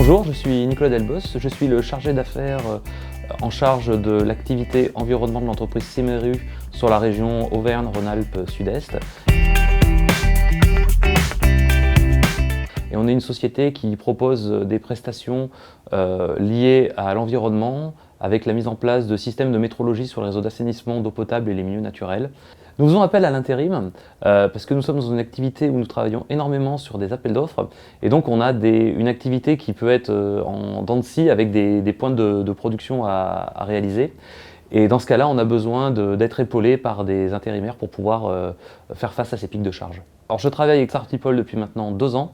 Bonjour, je suis Nicolas Delbos, je suis le chargé d'affaires en charge de l'activité environnement de l'entreprise Semeru sur la région Auvergne-Rhône-Alpes Sud-Est. Et on est une société qui propose des prestations liées à l'environnement avec la mise en place de systèmes de métrologie sur les réseaux d'assainissement d'eau potable et les milieux naturels. Nous faisons appel à l'intérim parce que nous sommes dans une activité où nous travaillons énormément sur des appels d'offres et donc on a une activité qui peut être en dents de scie avec des points de production à réaliser. Et dans ce cas-là, on a besoin d'être épaulé par des intérimaires pour pouvoir faire face à ces pics de charge. Alors je travaille avec Start People depuis maintenant 2 ans.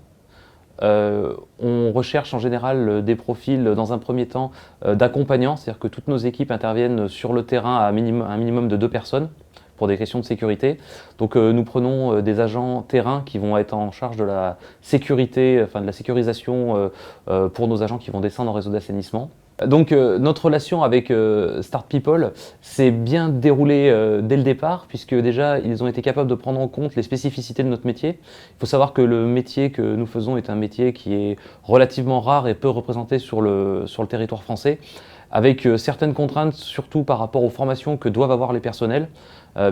On recherche en général des profils dans un premier temps d'accompagnants, c'est-à-dire que toutes nos équipes interviennent sur le terrain à un minimum de 2 personnes pour des questions de sécurité. Donc nous prenons des agents terrain qui vont être en charge de la sécurité, enfin de la sécurisation pour nos agents qui vont descendre en réseau d'assainissement. Donc notre relation avec Start People s'est bien déroulée dès le départ, puisque déjà ils ont été capables de prendre en compte les spécificités de notre métier. Il faut savoir que le métier que nous faisons est un métier qui est relativement rare et peu représenté sur le territoire français, avec certaines contraintes, surtout par rapport aux formations que doivent avoir les personnels,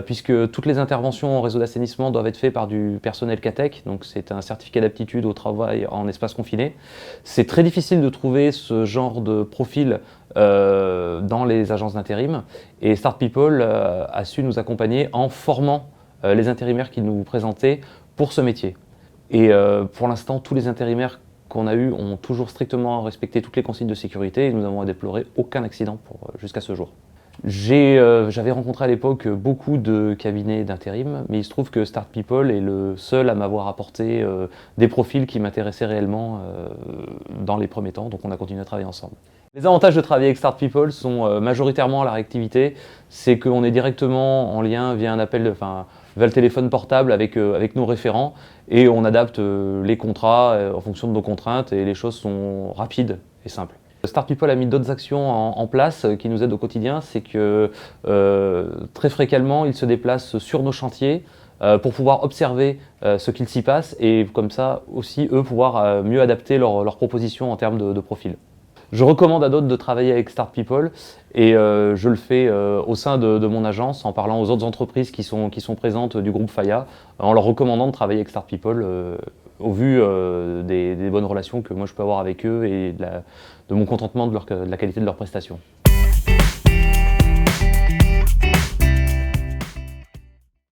puisque toutes les interventions en réseau d'assainissement doivent être faites par du personnel CATEC, donc c'est un certificat d'aptitude au travail en espace confiné. C'est très difficile de trouver ce genre de profil dans les agences d'intérim, et Start People a su nous accompagner en formant les intérimaires qu'ils nous présentaient pour ce métier. Et pour l'instant, tous les intérimaires qu'on a eus ont toujours strictement respecté toutes les consignes de sécurité et nous n'avons à déplorer aucun accident jusqu'à ce jour. J'avais rencontré à l'époque beaucoup de cabinets d'intérim, mais il se trouve que Start People est le seul à m'avoir apporté des profils qui m'intéressaient réellement dans les premiers temps, donc on a continué à travailler ensemble. Les avantages de travailler avec Start People sont majoritairement la réactivité, c'est qu'on est directement en lien via un appel, via le téléphone portable avec nos référents et on adapte les contrats en fonction de nos contraintes et les choses sont rapides et simples. Start People a mis d'autres actions en place qui nous aident au quotidien, c'est que très fréquemment ils se déplacent sur nos chantiers pour pouvoir observer ce qu'il s'y passe et comme ça aussi eux pouvoir mieux adapter leurs propositions en termes de profil. Je recommande à d'autres de travailler avec Start People et je le fais au sein de mon agence en parlant aux autres entreprises qui sont présentes du groupe FAIA, en leur recommandant de travailler avec Start People au vu des bonnes relations que moi je peux avoir avec eux et de mon contentement de la qualité de leurs prestations.